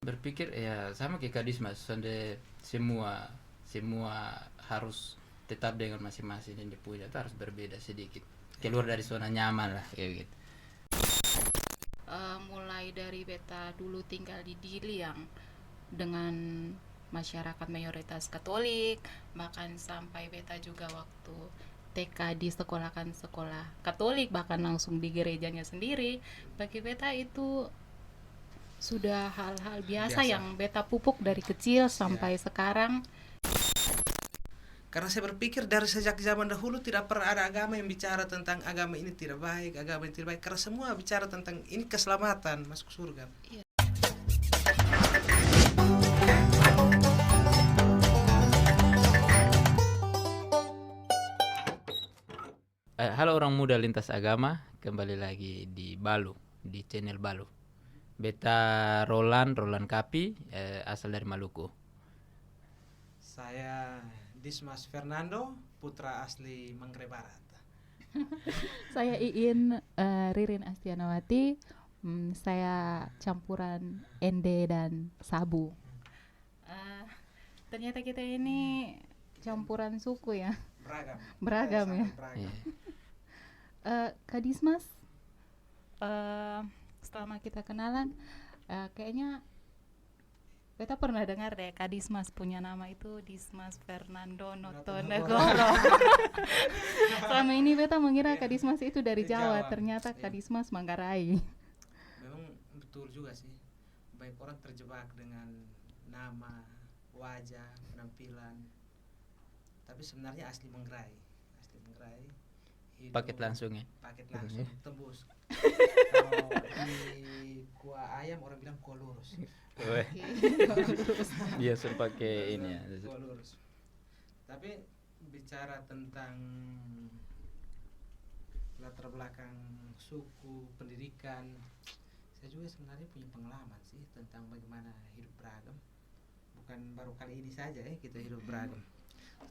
Berpikir ya sama kayak Kadis mas, sonde semua harus tetap dengan masing-masing yang dipunya itu harus berbeda sedikit, keluar dari zona nyaman lah kayak gitu. Mulai dari beta dulu tinggal di Dili yang dengan masyarakat mayoritas Katolik, bahkan sampai beta juga waktu TK di sekolah Katolik, bahkan langsung di gerejanya sendiri. Bagi beta itu sudah hal-hal biasa Biasa. yang beta pupuk dari kecil sampai Ya. sekarang. Karena saya berpikir dari sejak zaman dahulu tidak pernah ada agama yang bicara tentang agama ini tidak baik, agama ini tidak baik. Karena semua bicara tentang ini keselamatan, masuk surga. Halo orang muda lintas agama, kembali lagi di Balu, di channel Balu. Beta Roland Kapi, asal dari Maluku. Saya Dismas Fernando, putra asli Manggarai Barat. Saya Iin Ririn Astianawati. Saya campuran Ende dan Sabu. Ternyata kita ini campuran suku ya. Beragam ya. Iya. Kak Dismas, selama kita kenalan, kayaknya beta pernah dengar deh Kak Dismas punya nama itu Dismas Fernando Notonegoro. Selama ini beta mengira Kak Dismas itu dari Jawa, ternyata Kak Dismas Manggarai. Memang betul juga sih. Baik orang terjebak dengan nama, wajah, penampilan. Tapi sebenarnya asli Manggarai. Hidup- Paket langsung ya. Paket langsung tembus. Kalau di kuah ayam orang bilang kuah lurus. Biasa pakai ini ya. Kuah lurus. Tapi bicara tentang latar belakang suku, pendidikan, saya juga sebenarnya punya pengalaman sih tentang bagaimana hidup beragam. Bukan baru kali ini saja kita hidup beragam.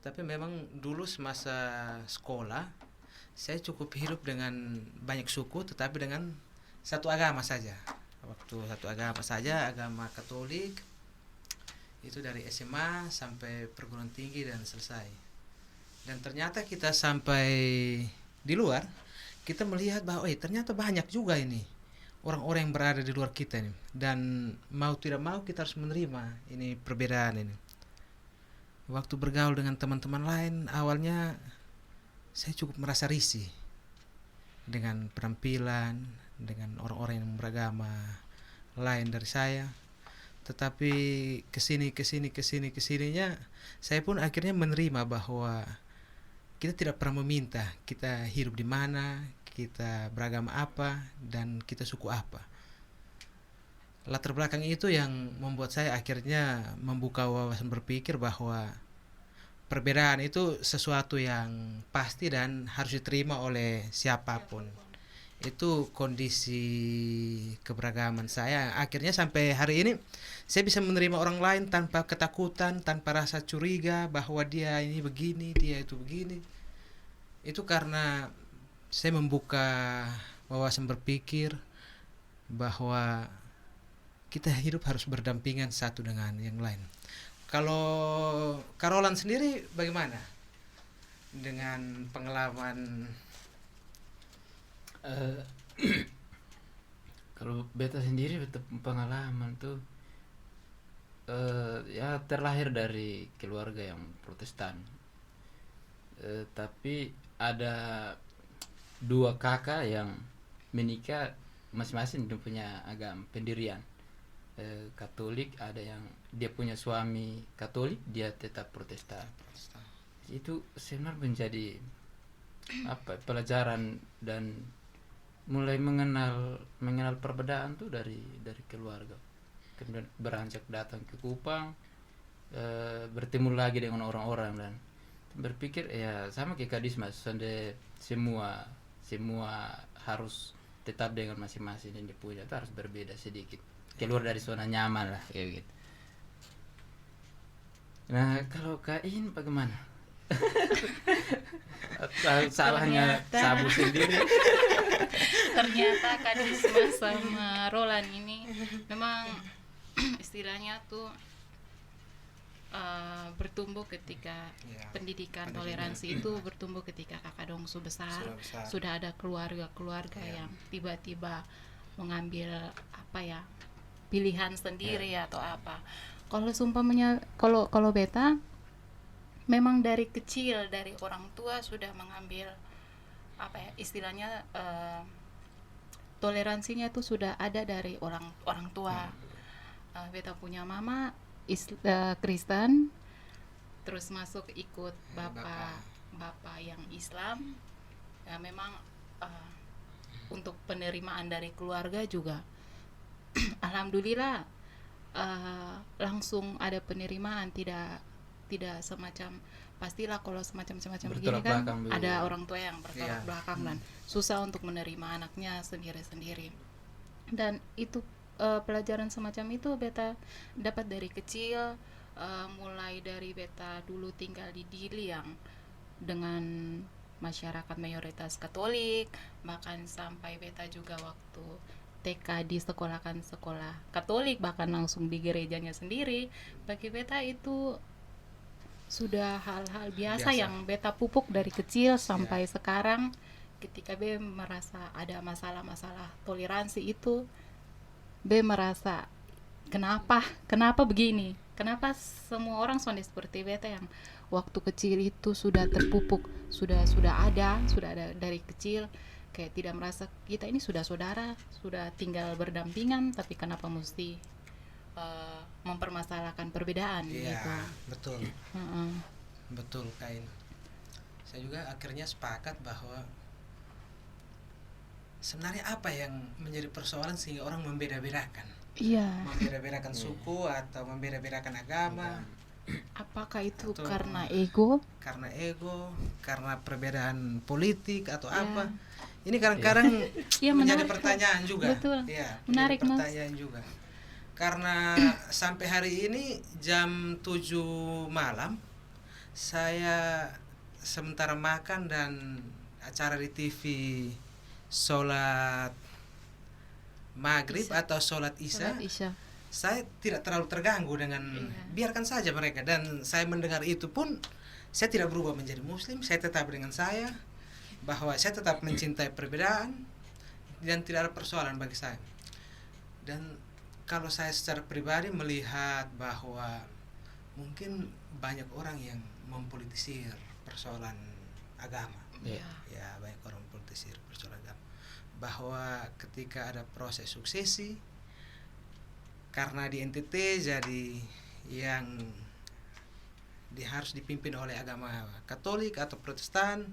Tapi memang dulu semasa sekolah saya cukup hidup dengan banyak suku, tetapi dengan satu agama saja. Waktu satu agama saja, agama Katolik. Itu dari SMA sampai perguruan tinggi dan selesai. Dan ternyata kita sampai di luar, kita melihat bahwa ternyata banyak juga ini orang-orang yang berada di luar kita ini. Dan mau tidak mau kita harus menerima ini perbedaan ini. Waktu bergaul dengan teman-teman lain, awalnya saya cukup merasa risih dengan penampilan, dengan orang-orang yang beragama lain dari saya. Tetapi kesininya saya pun akhirnya menerima bahwa kita tidak pernah meminta kita hidup di mana, kita beragama apa, dan kita suku apa. Latar belakang itu yang membuat saya akhirnya membuka wawasan berpikir bahwa perbedaan itu sesuatu yang pasti dan harus diterima oleh siapapun. Itu kondisi keberagaman saya. Akhirnya sampai hari ini saya bisa menerima orang lain tanpa ketakutan, tanpa rasa curiga bahwa dia ini begini, dia itu begini. Itu karena saya membuka wawasan berpikir bahwa kita hidup harus berdampingan satu dengan yang lain. Kalau Karolan sendiri bagaimana dengan pengalaman? Kalau beta sendiri beta pengalaman tuh ya terlahir dari keluarga yang Protestan. Tapi ada dua kakak yang menikah masing-masing dia punya agama pendirian Katolik, ada yang dia punya suami Katolik, dia tetap Protestan. Itu sebenarnya menjadi pelajaran dan mulai mengenal perbedaan tuh dari keluarga. Kemudian beranjak datang ke Kupang, bertemu lagi dengan orang-orang dan berpikir ya sama kayak Kadis mas, sonde semua harus tetap dengan masing-masing yang dipunya itu harus berbeda sedikit, keluar dari zona nyaman lah kayak gitu. Nah kalau Kain bagaimana? Salahnya Sabu sendiri. Ternyata Kak Dismas sama Roland ini memang istilahnya tuh bertumbuh ketika Ya, pendidikan pendidikan. toleransi itu bertumbuh ketika kakak dongsu besar, Sudah besar. sudah ada keluarga Ya. yang tiba-tiba mengambil apa ya, pilihan sendiri atau apa. Kalau sumpamanya kalau beta memang dari kecil, dari orang tua sudah mengambil apa ya, istilahnya toleransinya itu sudah ada dari orang tua. Beta punya mama Kristen, terus masuk ikut bapak yang Islam. Ya memang untuk penerimaan dari keluarga juga alhamdulillah langsung ada penerimaan, tidak semacam, pastilah kalau semacam begini Bertolak kan belakang begitu. ada orang tua yang bertolak Iya. belakang dan susah untuk menerima anaknya sendiri-sendiri. Dan itu pelajaran semacam itu beta dapat dari kecil, mulai dari beta dulu tinggal di Dili yang dengan masyarakat mayoritas Katolik, bahkan sampai beta juga waktu TK di sekolah Katolik, bahkan langsung di gerejanya sendiri. Bagi beta itu sudah hal-hal biasa yang beta pupuk dari kecil sampai sekarang. Ketika be merasa ada masalah-masalah toleransi itu, be merasa kenapa begini, kenapa semua orang seperti beta yang waktu kecil itu sudah terpupuk, sudah ada dari kecil, kayak tidak merasa kita ini sudah saudara, sudah tinggal berdampingan, tapi kenapa mesti mempermasalahkan perbedaan Iya, gitu. betul. Heeh. Betul, Kain. Saya juga akhirnya sepakat bahwa sebenarnya apa yang menjadi persoalan sehingga orang membeda-bedakan. Iya. Membeda-bedakan suku atau membeda-bedakan agama. Apakah itu Atau karena ego? Karena ego, karena perbedaan politik atau Ya. apa. Ini kadang-kadang Iya, menjadi menarik, pertanyaan juga. betul. Iya, Menarik, menjadi Mas. pertanyaan juga. Karena sampai hari ini jam 7 malam saya sementara makan dan acara di TV sholat maghrib Isya. atau sholat isya, Sholat Isya. saya tidak terlalu terganggu dengan biarkan saja mereka, dan saya mendengar itu pun saya tidak berubah menjadi muslim. Saya tetap dengan saya bahwa saya tetap mencintai perbedaan dan tidak ada persoalan bagi saya. Dan kalau saya secara pribadi melihat bahwa mungkin banyak orang yang mempolitisir persoalan agama. Iya. Ya, banyak orang mempolitisir persoalan agama, bahwa ketika ada proses suksesi karena di NTT jadi yang harus dipimpin oleh agama Katolik atau Protestan,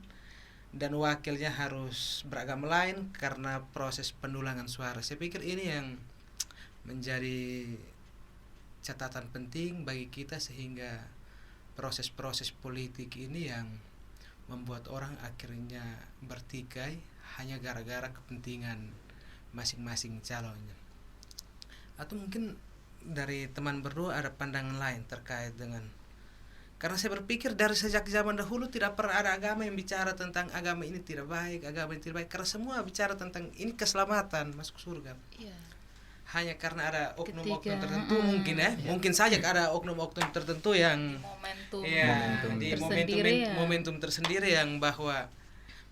dan wakilnya harus beragama lain karena proses pendulangan suara. Saya pikir ini yang menjadi catatan penting bagi kita, sehingga proses-proses politik ini yang membuat orang akhirnya bertikai hanya gara-gara kepentingan masing-masing calonnya. Atau mungkin dari teman berdua ada pandangan lain terkait dengan, karena saya berpikir dari sejak zaman dahulu tidak pernah ada agama yang bicara tentang agama ini tidak baik, agama ini tidak baik, karena semua bicara tentang ini keselamatan, masuk surga. Iya. Hanya karena ada oknum-oknum Ketika, tertentu mungkin mungkin saja ada oknum-oknum tertentu yang Momentum di tersendiri, momentum tersendiri yang bahwa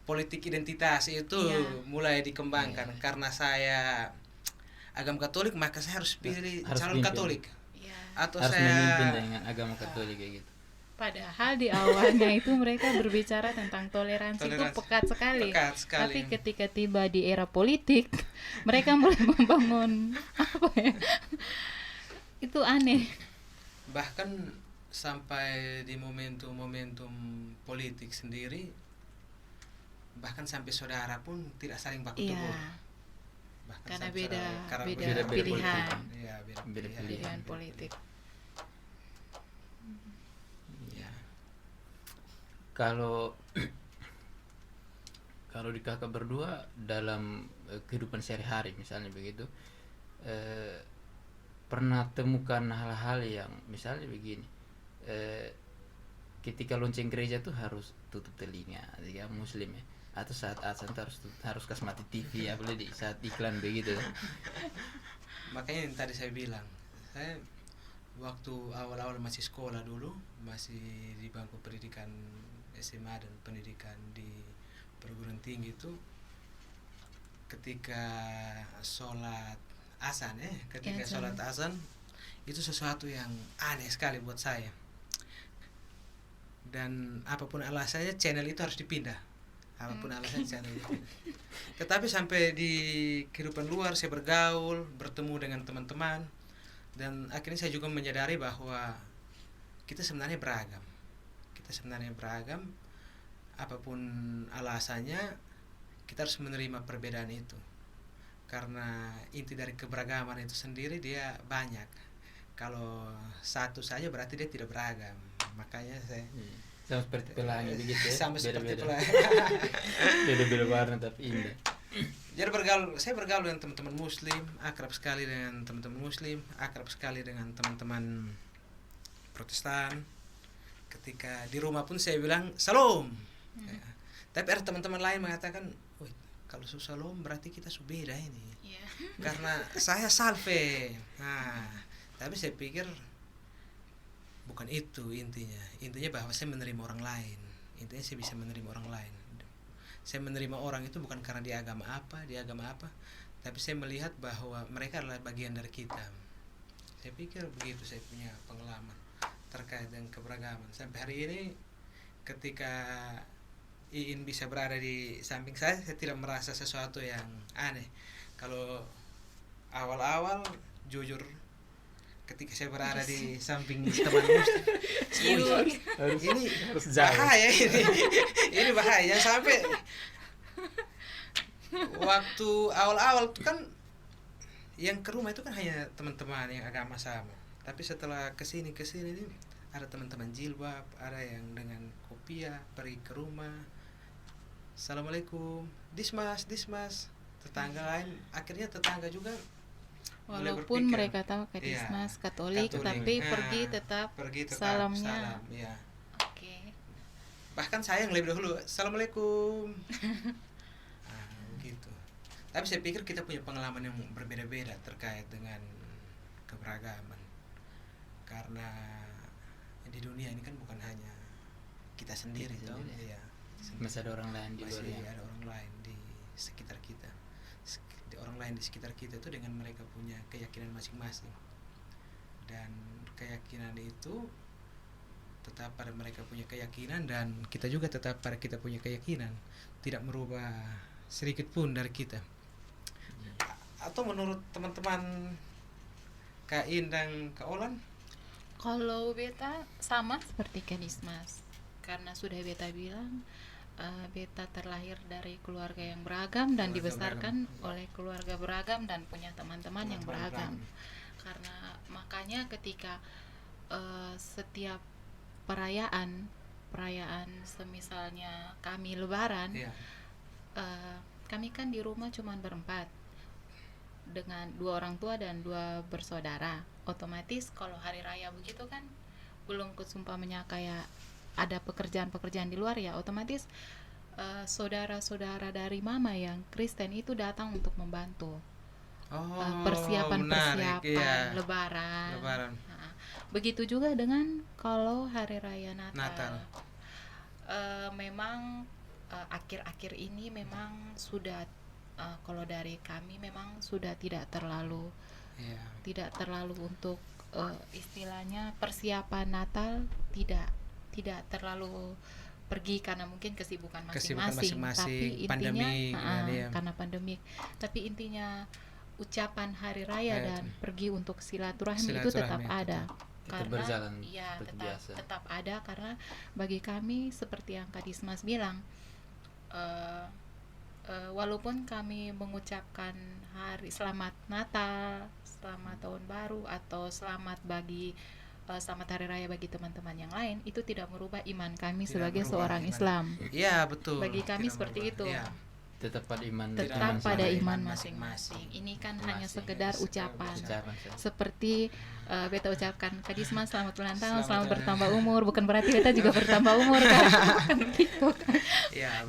politik identitas itu mulai dikembangkan. Karena saya agama Katolik maka saya harus pilih calon pimpin. Katolik. Iya. Atau Harus saya memimpin dengan agama Katolik kayak gitu. Padahal di awalnya itu mereka berbicara tentang toleransi itu Toleransi. pekat sekali. Pekat sekali. Tapi ketika tiba di era politik, mereka mulai membangun apa ya? Itu aneh. bahkan sampai di momentum-momentum politik sendiri, bahkan sampai saudara pun tidak saling baku Iya. tegur. Bahkan Karena sampai beda saudara- karena beda beda pilihan, politik. Iya, beda Beda pilihan. pilihan politik. Iya. Kalau kalau di kakak berdua dalam kehidupan sehari-hari misalnya begitu, pernah temukan hal-hal yang misalnya begini, ketika lonceng gereja tuh harus tutup telinga ya muslim ya, atau saat azan tuh harus kasih mati TV, apalagi di saat iklan begitu. Makanya yang tadi saya bilang, Saya waktu awal-awal masih sekolah dulu, masih di bangku pendidikan SMA dan pendidikan di perguruan tinggi itu, ketika sholat azan ketika Azan. sholat azan itu sesuatu yang aneh sekali buat saya, dan apapun alasannya channel itu harus dipindah, apapun alasannya channel itu dipindah. Tetapi sampai di kehidupan luar saya bergaul, bertemu dengan teman-teman, dan akhirnya saya juga menyadari bahwa kita sebenarnya beragam, apapun alasannya kita harus menerima perbedaan itu, karena inti dari keberagaman itu sendiri dia banyak. Kalau satu saja berarti dia tidak beragam. Makanya saya sama seperti pelangi begitu ya, sama seperti beda-beda. pelangi. Beda-beda warna tapi indah. Jadi saya bergaul dengan teman-teman muslim, akrab sekali dengan teman-teman muslim, akrab sekali dengan teman-teman Protestan. Ketika di rumah pun saya bilang salam. Ya. Tapi ada teman-teman lain mengatakan, "Wih, kalau salam berarti kita beda ini." Iya. Karena saya salve. Nah, tapi saya pikir bukan itu intinya. Intinya bahwa saya menerima orang lain. Intinya saya bisa menerima orang lain. Saya menerima orang itu bukan karena dia agama apa, tapi saya melihat bahwa mereka adalah bagian dari kita. Saya pikir begitu saya punya pengalaman terkait dengan keberagaman. Sampai hari ini ketika Iin bisa berada di samping saya tidak merasa sesuatu yang aneh. Kalau awal-awal jujur ketika saya berada di samping teman muslim, ini bahaya ini bahaya. Jangan sampai waktu awal-awal itu kan yang ke rumah itu kan hanya teman-teman yang agama sama, tapi setelah kesini ini ada teman-teman jilbab, ada yang dengan kopiah pergi ke rumah, assalamualaikum, dismas, tetangga lain, akhirnya tetangga juga Walaupun mereka tahu Kadismas Katolik, tapi pergi tetap salamnya. salam, ya. Oke. Bahkan saya yang lebih dahulu, assalamualaikum. Nah, begitu. Tapi saya pikir kita punya pengalaman yang berbeda-beda terkait dengan keberagaman, karena di dunia ini kan bukan hanya kita sendiri, toh, ya. Masih ada orang lain di luar, masih ada orang lain di sekitar kita. Orang lain di sekitar kita itu dengan mereka punya keyakinan masing-masing, dan keyakinan itu tetap pada mereka punya keyakinan, dan kita juga tetap pada kita punya keyakinan, tidak merubah sedikit pun dari kita. Atau menurut teman-teman Kak In dan Kak Olan? Kalau beta sama seperti Kadismas, karena sudah beta bilang, beta terlahir dari keluarga yang beragam dan dibesarkan oleh keluarga beragam dan punya teman-teman yang beragam. Karena makanya ketika setiap perayaan semisalnya kami lebaran, kami kan di rumah cuma berempat dengan 2 orang tua dan 2 bersaudara. Otomatis kalau hari raya begitu kan belum kesumpamanya kayak ada pekerjaan-pekerjaan di luar, ya otomatis saudara-saudara dari mama yang Kristen itu datang untuk membantu persiapan lebaran. Nah, begitu juga dengan kalau hari raya Natal. Memang akhir-akhir ini memang sudah kalau dari kami memang sudah tidak terlalu untuk istilahnya persiapan Natal, tidak terlalu pergi karena mungkin kesibukan masing-masing. Tapi intinya karena pandemik, tapi intinya ucapan hari raya dan pergi untuk silaturahmi itu tetap ada. Karena tetap ada, karena bagi kami seperti yang Kadismas bilang, walaupun kami mengucapkan hari selamat Natal, selamat tahun baru, atau selamat hari raya bagi teman-teman yang lain, itu tidak merubah iman kami sebagai seorang Islam. Iya, betul. Bagi kami seperti itu. Ya. Tetap pada iman masing-masing. Ini kan hanya sekedar ucapan. Seperti beta ucapkan Kadismas selamat ulang tahun, selamat bertambah umur, bukan berarti beta juga bertambah umur kan. Gitu kan.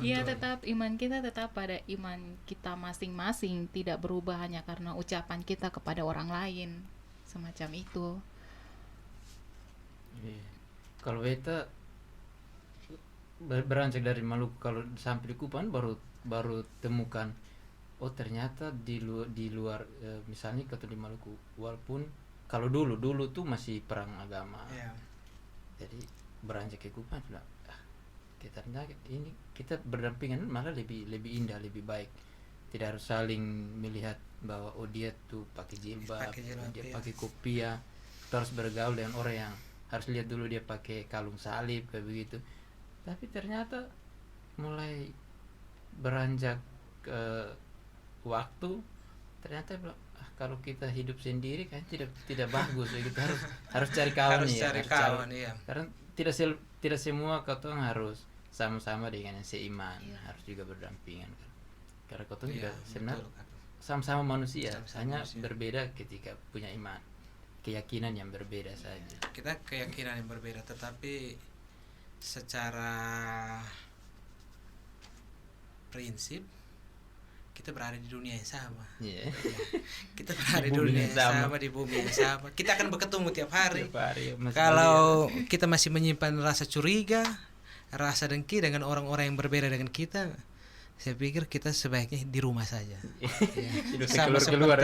Ya, tetap iman kita tetap pada iman kita masing-masing, tidak berubah hanya karena ucapan kita kepada orang lain. semacam itu. Iya. Kalau beta beranjak dari Maluku, kalau sampai di Kupang baru temukan, oh ternyata di luar misalnya kalau di Maluku, walaupun kalau dulu tuh masih perang agama, Iya. jadi beranjak ke Kupang sudah ternyata ini kita berdampingan malah lebih indah, lebih baik. Tidak harus saling melihat bahwa oh dia tuh pakai jilbab, dia iya. pakai kopiah. Kita harus bergaul dengan orang yang harus lihat dulu dia pakai kalung salib kayak begitu. Tapi ternyata mulai beranjak waktu, ternyata kalau kita hidup sendiri kan tidak bagus ya. Kita harus cari kawan, Harus ya, cari harus kawan, iya. karena tidak semua katong harus sama-sama dengan yang seiman, harus juga berdampingan kan. Karena katong juga sebenarnya betul, Kak. sama-sama manusia, Sama-sama hanya manusia. berbeda ketika punya iman, keyakinan yang berbeda saja. Kita keyakinan yang berbeda, tetapi secara prinsip kita berada di dunia yang sama. Iya. Kita berada di Di bumi dunia yang yang sama. sama, di bumi yang sama. Kita akan bertemu tiap hari. Tiap hari, masih Kalau kita masih menyimpan rasa curiga, rasa dengki dengan orang-orang yang berbeda dengan kita, saya pikir kita sebaiknya di rumah saja. Ya. Tidak Sama keluar-keluar,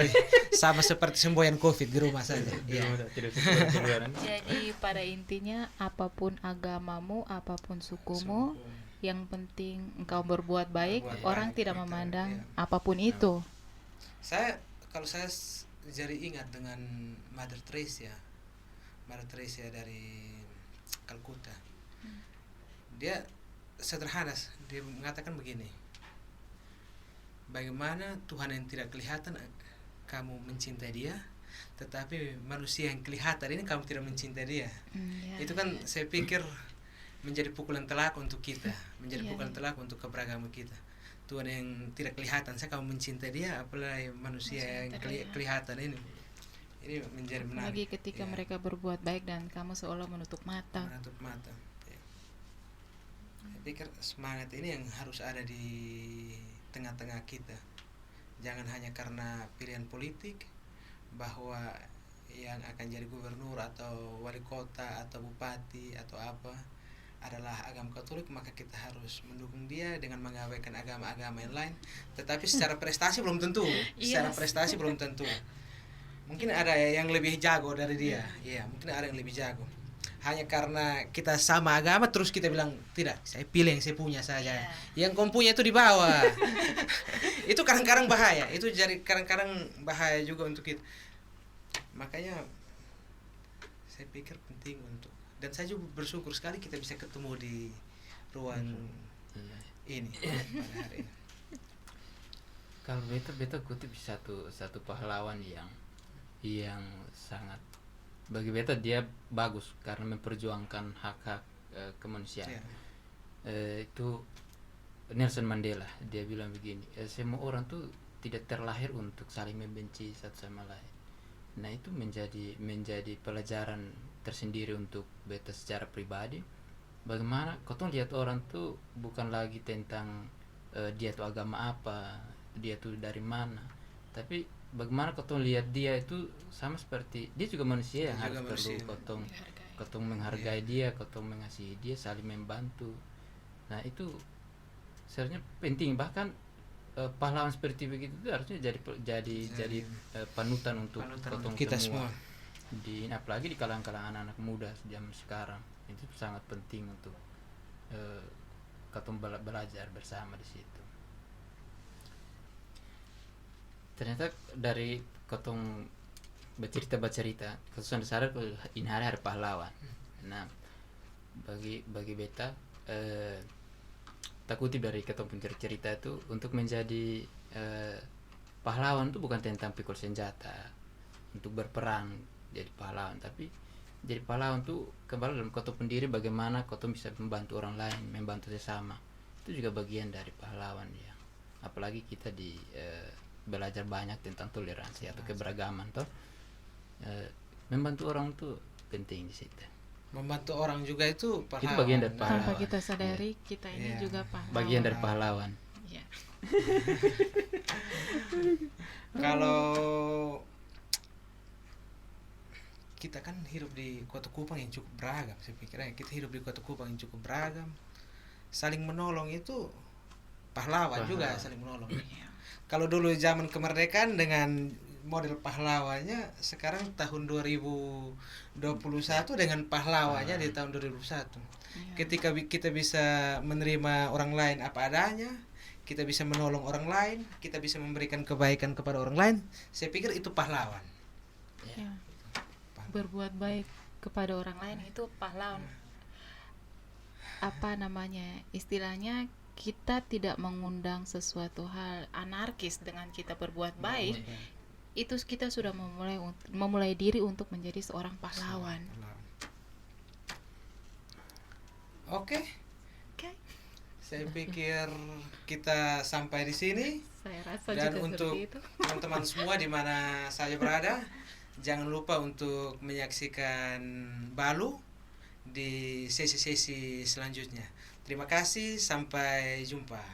sama seperti semboyan COVID, di rumah saja. Ya. tidak keluar-keluar. Jadi pada intinya apapun agamamu, apapun sukumu, yang penting engkau berbuat baik, Berbuat orang baik, tidak betul, memandang iya. apapun itu. Kalau saya jadi ingat dengan Mother Teresa dari Kalkuta. Dia sederhana, dia mengatakan begini: bagaimana Tuhan yang tidak kelihatan kamu mencintai dia, tetapi manusia yang kelihatan ini kamu tidak mencintai dia. Ya, Itu kan saya pikir menjadi pukulan telak untuk kita, menjadi Iya, pukulan iya. telak untuk keberagaman kita. Tuhan yang tidak kelihatan, saya kamu mencintai dia, apalagi manusia yang terlihat. kelihatan ini menjadi menarik. Lagi ketika Ya, mereka berbuat baik dan kamu seolah menutup mata. menutup mata. Ya. Saya pikir semangat ini yang harus ada di tengah-tengah kita. Jangan hanya karena pilihan politik bahwa yang akan jadi gubernur atau wali kota atau bupati atau apa adalah agama Katolik, maka kita harus mendukung dia dengan mengabaikan agama-agama yang lain. Tetapi secara prestasi belum tentu. Secara Yes. prestasi belum tentu. Mungkin ada yang lebih jago dari dia. Iya, mungkin ada yang lebih jago. Hanya karena kita sama agama terus kita bilang tidak, saya pilih yang saya punya saja. Yang kau punya itu di bawah. Itu kadang-kadang bahaya. Itu jadi kadang-kadang bahaya juga untuk kita. Makanya saya pikir penting untuk, dan saya juga bersyukur sekali kita bisa ketemu di ruang Iya. ini pada hari ini. Kalau beta kutip satu pahlawan yang sangat, bagi beta dia bagus karena memperjuangkan hak-hak kemanusiaan. Ya. Itu Nelson Mandela. Dia bilang begini, semua orang tuh tidak terlahir untuk saling membenci satu sama lain. Nah itu menjadi pelajaran tersendiri untuk beta secara pribadi. Bagaimana kau tuh lihat orang tuh bukan lagi tentang dia tuh agama apa, dia tuh dari mana, tapi bagaimana kau tuh lihat dia itu sama seperti dia juga manusia yang Dia harus juga perlu manusia. kau tuh menghargai dia, kau tuh mengasihi dia, saling membantu. Nah itu sebenarnya penting, bahkan pahlawan seperti begitu itu harusnya jadi panutan untuk potong kita semua. apalagi di kalangan anak-anak muda zaman sekarang. Itu sangat penting untuk katong belajar bersama di situ. Ternyata dari katong bercerita katong sadar kalau ini hari pahlawan. Nah bagi beta tak kutip dari katong cerita itu, untuk menjadi pahlawan itu bukan tentang pikul senjata untuk berperang jadi pahlawan, tapi jadi pahlawan tuh kembali dalam kota pendiri, bagaimana kota bisa membantu orang lain, membantu sesama. Itu juga bagian dari pahlawan ya. Apalagi kita belajar banyak tentang toleransi atau keberagaman toh. Membantu orang tuh penting di situ. Membantu orang juga itu pahlawan. Itu bagian dari pahlawan. Tanpa kita sadari kita ini Iya. juga pahlawan. Bagian dari pahlawan. Iya. Kalau kita kan hidup di Kota Kupang yang cukup beragam. Saya pikir kita hidup di Kota Kupang yang cukup beragam. Saling menolong itu pahlawan juga, saling menolong. Kalau dulu zaman kemerdekaan dengan model pahlawannya, sekarang tahun 2021 dengan pahlawannya di tahun 2001. Ketika kita bisa menerima orang lain apa adanya, kita bisa menolong orang lain, kita bisa memberikan kebaikan kepada orang lain, saya pikir itu pahlawan. Ya. Berbuat baik kepada orang lain itu pahlawan. Apa namanya, istilahnya kita tidak mengundang sesuatu hal anarkis dengan kita berbuat baik. Itu kita sudah memulai diri untuk menjadi seorang pahlawan. Oke. Saya pikir kita sampai di sini. Saya rasa Dan juga untuk seperti itu. teman-teman semua di mana saja berada, jangan lupa untuk menyaksikan Balu di sesi-sesi selanjutnya. Terima kasih, sampai jumpa.